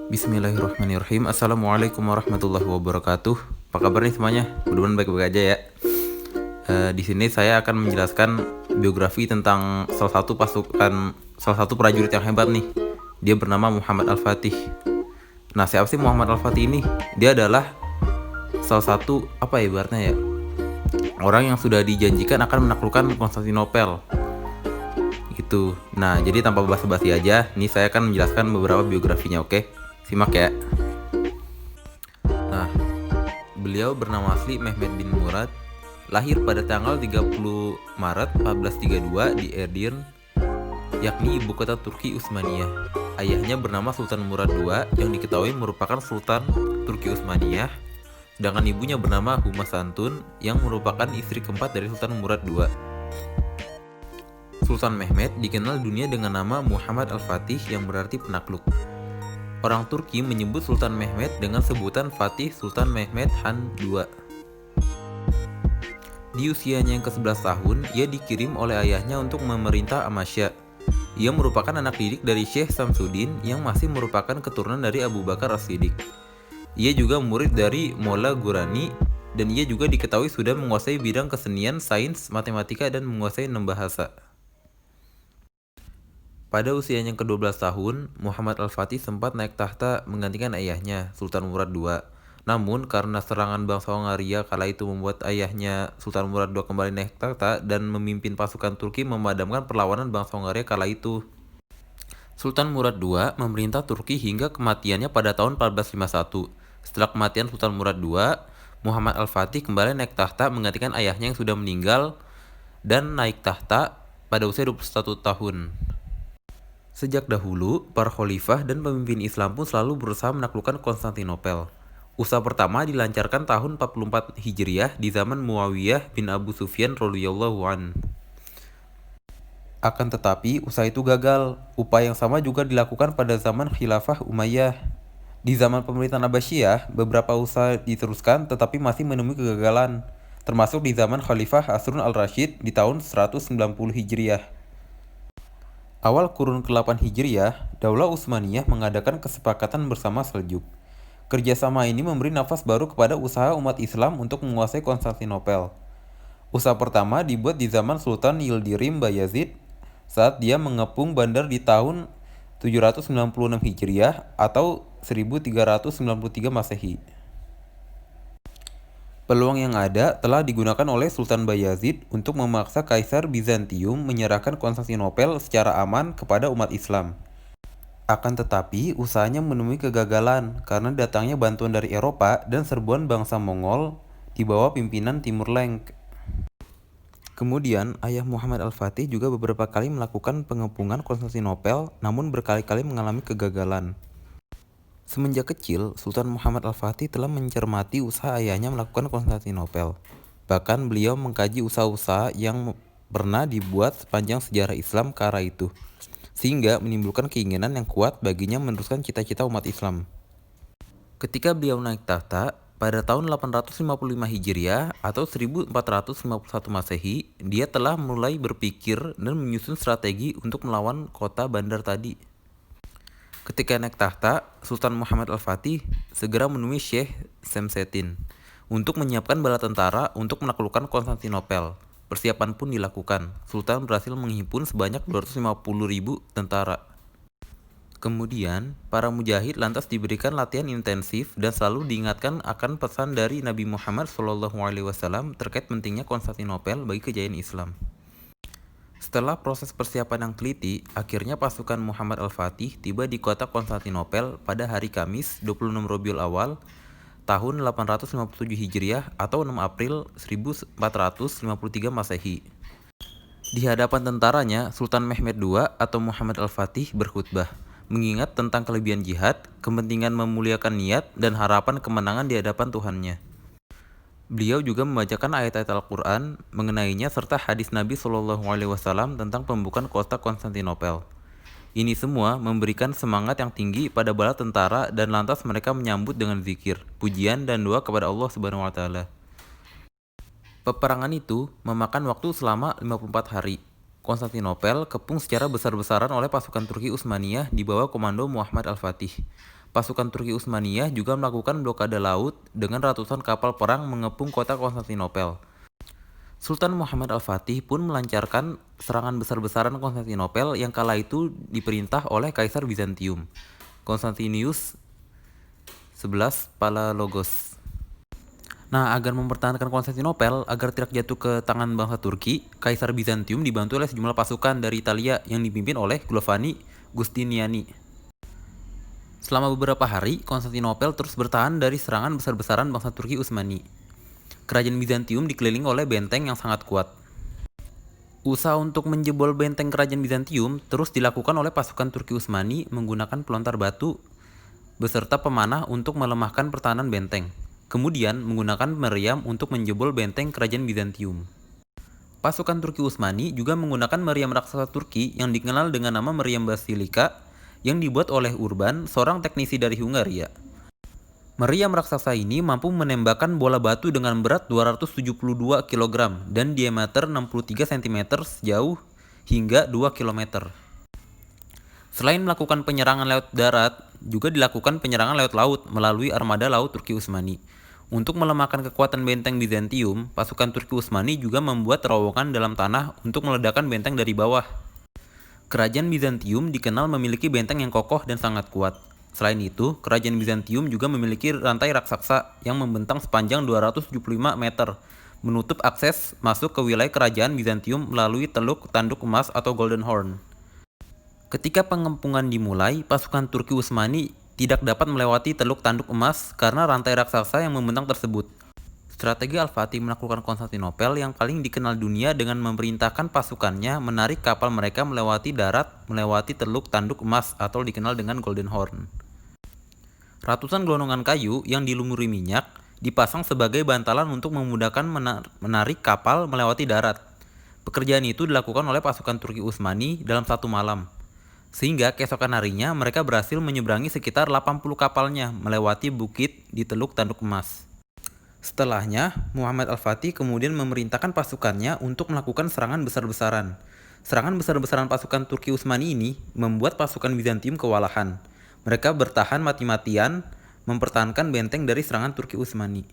Bismillahirrahmanirrahim. Assalamualaikum warahmatullahi wabarakatuh. Apa kabar nih semuanya? Mudah-mudahan baik-baik aja ya. Di sini saya akan menjelaskan biografi tentang salah satu prajurit yang hebat nih. Dia bernama Muhammad Al-Fatih. Nah, siapa sih Muhammad Al-Fatih ini? Dia adalah salah satu ibaratnya ya, orang yang sudah dijanjikan akan menaklukkan Konstantinopel. Gitu. Nah, jadi tanpa basa-basi aja, nih saya akan menjelaskan beberapa biografinya, oke? Simak ya. Nah, beliau bernama asli Mehmet bin Murad, lahir pada tanggal 30 Maret 1432 di Edirne, yakni ibu kota Turki Utsmaniyah. Ayahnya bernama Sultan Murad II yang diketahui merupakan Sultan Turki Utsmaniyah, sedangkan ibunya bernama Huma Santun yang merupakan istri keempat dari Sultan Murad II. Sultan Mehmet dikenal dunia dengan nama Muhammad Al-Fatih yang berarti penakluk. Orang Turki menyebut Sultan Mehmet dengan sebutan Fatih Sultan Mehmet Han II. Di usianya yang ke-11 tahun, ia dikirim oleh ayahnya untuk memerintah Amasya. Ia merupakan anak didik dari Syekh Samsuddin yang masih merupakan keturunan dari Abu Bakar As-Siddiq. Ia juga murid dari Molla Ghurani, dan ia juga diketahui sudah menguasai bidang kesenian, sains, matematika, dan menguasai 6 bahasa. Pada usianya yang ke-12 tahun, Muhammad Al-Fatih sempat naik tahta menggantikan ayahnya, Sultan Murad II. Namun, karena serangan bangsa Hongaria kala itu membuat ayahnya, Sultan Murad II kembali naik tahta dan memimpin pasukan Turki memadamkan perlawanan bangsa Hongaria kala itu. Sultan Murad II memerintah Turki hingga kematiannya pada tahun 1451. Setelah kematian Sultan Murad II, Muhammad Al-Fatih kembali naik tahta menggantikan ayahnya yang sudah meninggal dan naik tahta pada usia 21 tahun. Sejak dahulu, para khalifah dan pemimpin Islam pun selalu berusaha menaklukkan Konstantinopel. Usaha pertama dilancarkan tahun 44 Hijriah di zaman Muawiyah bin Abu Sufyan radhiyallahu an. Akan tetapi, usaha itu gagal. Upaya yang sama juga dilakukan pada zaman Khilafah Umayyah. Di zaman pemerintahan Abbasiyah, beberapa usaha diteruskan tetapi masih menemui kegagalan, termasuk di zaman Khalifah Harun al-Rashid di tahun 190 Hijriah. Awal kurun ke-8 Hijriah, Daulah Utsmaniyah mengadakan kesepakatan bersama Seljuk. Kerjasama ini memberi nafas baru kepada usaha umat Islam untuk menguasai Konstantinopel. Usaha pertama dibuat di zaman Sultan Yildirim Bayazid saat dia mengepung bandar di tahun 796 Hijriah atau 1393 Masehi. Peluang yang ada telah digunakan oleh Sultan Bayazid untuk memaksa Kaisar Bizantium menyerahkan Konstantinopel secara aman kepada umat Islam. Akan tetapi, usahanya menemui kegagalan karena datangnya bantuan dari Eropa dan serbuan bangsa Mongol di bawah pimpinan Timur Lenk. Kemudian, ayah Muhammad Al-Fatih juga beberapa kali melakukan pengepungan Konstantinopel, namun berkali-kali mengalami kegagalan. Semenjak kecil, Sultan Muhammad Al-Fatih telah mencermati usaha ayahnya melakukan Konstantinopel. Bahkan beliau mengkaji usaha-usaha yang pernah dibuat sepanjang sejarah Islam kala itu, sehingga menimbulkan keinginan yang kuat baginya meneruskan cita-cita umat Islam. Ketika beliau naik tahta, pada tahun 855 Hijriah atau 1451 Masehi, dia telah mulai berpikir dan menyusun strategi untuk melawan kota bandar tadi. Ketika naik tahta, Sultan Muhammad Al-Fatih segera menemui Syekh Semseddin untuk menyiapkan bala tentara untuk menaklukkan Konstantinopel. Persiapan pun dilakukan. Sultan berhasil menghimpun sebanyak 250.000 tentara. Kemudian, para mujahid lantas diberikan latihan intensif dan selalu diingatkan akan pesan dari Nabi Muhammad SAW terkait pentingnya Konstantinopel bagi kejayaan Islam. Setelah proses persiapan yang teliti, akhirnya pasukan Muhammad Al-Fatih tiba di kota Konstantinopel pada hari Kamis 26 Rabiul Awal tahun 857 Hijriah atau 6 April 1453 Masehi. Di hadapan tentaranya, Sultan Mehmet II atau Muhammad Al-Fatih berkhutbah, mengingat tentang kelebihan jihad, kepentingan memuliakan niat, dan harapan kemenangan di hadapan Tuhannya. Beliau juga membacakan ayat-ayat Al-Quran mengenainya serta hadis Nabi SAW tentang pembukaan kota Konstantinopel. Ini semua memberikan semangat yang tinggi pada bala tentara dan lantas mereka menyambut dengan zikir, pujian, dan doa kepada Allah SWT. Peperangan itu memakan waktu selama 54 hari. Konstantinopel kepung secara besar-besaran oleh pasukan Turki Utsmaniyah di bawah komando Muhammad Al-Fatih. pasukan Turki Utsmaniyah juga melakukan blokade laut dengan ratusan kapal perang mengepung kota Konstantinopel. Sultan Muhammad Al-Fatih pun melancarkan serangan besar-besaran Konstantinopel yang kala itu diperintah oleh Kaisar Bizantium, Konstantinius XI Palaiologos. Nah, agar mempertahankan Konstantinopel agar tidak jatuh ke tangan bangsa Turki, Kaisar Bizantium dibantu oleh sejumlah pasukan dari Italia yang dipimpin oleh Giovanni Giustiniani. Selama beberapa hari, Konstantinopel terus bertahan dari serangan besar-besaran bangsa Turki Utsmani. Kerajaan Bizantium dikelilingi oleh benteng yang sangat kuat. Usaha untuk menjebol benteng kerajaan Bizantium terus dilakukan oleh pasukan Turki Utsmani menggunakan pelontar batu beserta pemanah untuk melemahkan pertahanan benteng. Kemudian menggunakan meriam untuk menjebol benteng kerajaan Bizantium. Pasukan Turki Utsmani juga menggunakan meriam raksasa Turki yang dikenal dengan nama meriam Basilika yang dibuat oleh Urban, seorang teknisi dari Hungaria. Meriam raksasa ini mampu menembakkan bola batu dengan berat 272 kg dan diameter 63 cm sejauh hingga 2 km. Selain melakukan penyerangan lewat darat, juga dilakukan penyerangan lewat laut melalui armada laut Turki Utsmani. Untuk melemahkan kekuatan benteng Bizantium, pasukan Turki Utsmani juga membuat terowongan dalam tanah untuk meledakkan benteng dari bawah. Kerajaan Bizantium dikenal memiliki benteng yang kokoh dan sangat kuat. Selain itu, kerajaan Bizantium juga memiliki rantai raksasa yang membentang sepanjang 275 meter, menutup akses masuk ke wilayah kerajaan Bizantium melalui Teluk Tanduk Emas atau Golden Horn. Ketika pengepungan dimulai, pasukan Turki Utsmani tidak dapat melewati Teluk Tanduk Emas karena rantai raksasa yang membentang tersebut. Strategi Al-Fatih menaklukkan Konstantinopel yang paling dikenal dunia dengan memerintahkan pasukannya menarik kapal mereka melewati darat melewati Teluk Tanduk Emas atau dikenal dengan Golden Horn. Ratusan gelondongan kayu yang dilumuri minyak dipasang sebagai bantalan untuk memudahkan menarik kapal melewati darat. Pekerjaan itu dilakukan oleh pasukan Turki Utsmani dalam satu malam. Sehingga keesokan harinya mereka berhasil menyeberangi sekitar 80 kapalnya melewati bukit di Teluk Tanduk Emas. Setelahnya, Muhammad Al-Fatih kemudian memerintahkan pasukannya untuk melakukan serangan besar-besaran. Serangan besar-besaran pasukan Turki Utsmani ini membuat pasukan Bizantium kewalahan. Mereka bertahan mati-matian mempertahankan benteng dari serangan Turki Utsmani.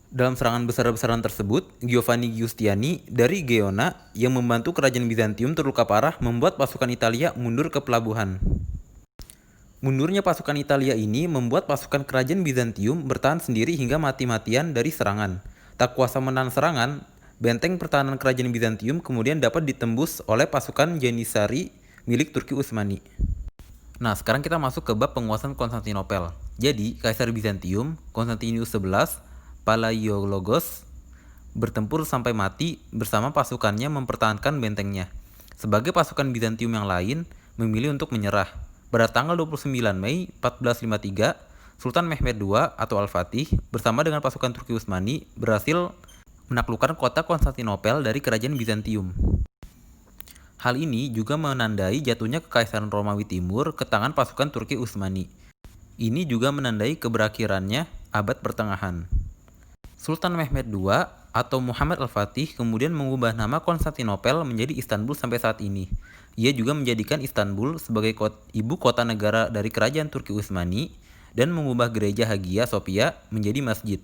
Dalam serangan besar-besaran tersebut, Giovanni Giustiniani dari Geona yang membantu kerajaan Bizantium terluka parah membuat pasukan Italia mundur ke pelabuhan. Mundurnya pasukan Italia ini membuat pasukan kerajaan Bizantium bertahan sendiri hingga mati-matian dari serangan. Tak kuasa menahan serangan, benteng pertahanan kerajaan Bizantium kemudian dapat ditembus oleh pasukan Janissary milik Turki Utsmani. Nah, sekarang kita masuk ke bab penguasaan Konstantinopel. Jadi, Kaisar Bizantium, Konstantinius XI Palaiologos bertempur sampai mati bersama pasukannya mempertahankan bentengnya. Sebagai pasukan Bizantium yang lain memilih untuk menyerah. Pada tanggal 29 Mei 1453, Sultan Mehmed II atau Al-Fatih bersama dengan pasukan Turki Utsmani berhasil menaklukkan kota Konstantinopel dari kerajaan Bizantium. Hal ini juga menandai jatuhnya Kekaisaran Romawi Timur ke tangan pasukan Turki Utsmani. Ini juga menandai keberakhirannya abad pertengahan. Sultan Mehmed II atau Muhammad Al-Fatih kemudian mengubah nama Konstantinopel menjadi Istanbul sampai saat ini. Ia juga menjadikan Istanbul sebagai ibu kota negara dari kerajaan Turki Utsmani dan mengubah gereja Hagia Sophia menjadi masjid.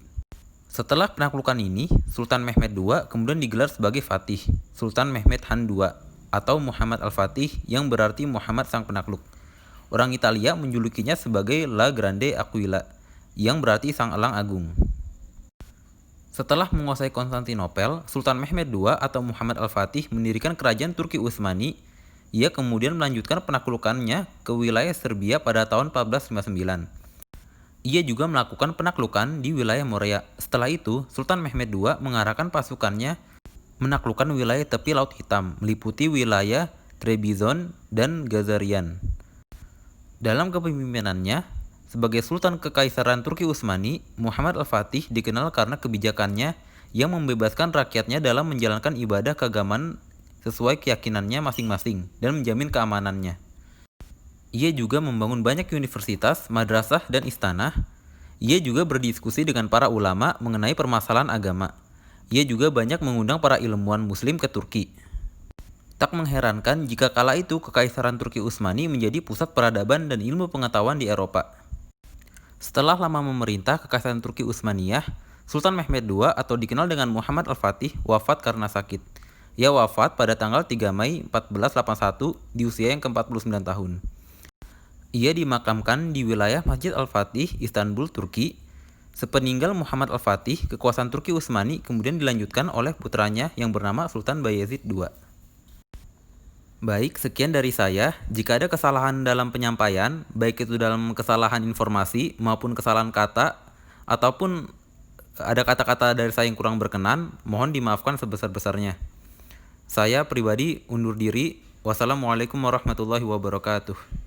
Setelah penaklukan ini, Sultan Mehmed II kemudian digelar sebagai Fatih, Sultan Mehmed Han II atau Muhammad Al-Fatih yang berarti Muhammad Sang Penakluk. Orang Italia menjulukinya sebagai La Grande Aquila yang berarti Sang Elang Agung. Setelah menguasai Konstantinopel, Sultan Mehmed II atau Muhammad Al-Fatih mendirikan kerajaan Turki Utsmani. Ia kemudian melanjutkan penaklukannya ke wilayah Serbia pada tahun 1459. Ia juga melakukan penaklukan di wilayah Morea. Setelah itu, Sultan Mehmed II mengarahkan pasukannya menaklukkan wilayah tepi Laut Hitam, meliputi wilayah Trebizond dan Gazarian. Dalam kepemimpinannya, sebagai Sultan Kekaisaran Turki Utsmani, Muhammad Al-Fatih dikenal karena kebijakannya yang membebaskan rakyatnya dalam menjalankan ibadah keagamaan sesuai keyakinannya masing-masing dan menjamin keamanannya. Ia juga membangun banyak universitas, madrasah, dan istana. Ia juga berdiskusi dengan para ulama mengenai permasalahan agama. Ia juga banyak mengundang para ilmuwan Muslim ke Turki. Tak mengherankan jika kala itu Kekaisaran Turki Utsmani menjadi pusat peradaban dan ilmu pengetahuan di Eropa. Setelah lama memerintah Kekaisaran Turki Utsmaniyah, Sultan Mehmed II atau dikenal dengan Muhammad Al-Fatih wafat karena sakit. Ia wafat pada tanggal 3 Mei 1481 di usia yang ke-49 tahun. Ia dimakamkan di wilayah Masjid Al-Fatih, Istanbul, Turki. Sepeninggal Muhammad Al-Fatih, kekuasaan Turki Utsmani kemudian dilanjutkan oleh putranya yang bernama Sultan Bayezid II. Baik, sekian dari saya. Jika ada kesalahan dalam penyampaian, baik itu dalam kesalahan informasi maupun kesalahan kata, ataupun ada kata-kata dari saya yang kurang berkenan, mohon dimaafkan sebesar-besarnya. Saya pribadi undur diri. Wassalamualaikum warahmatullahi wabarakatuh.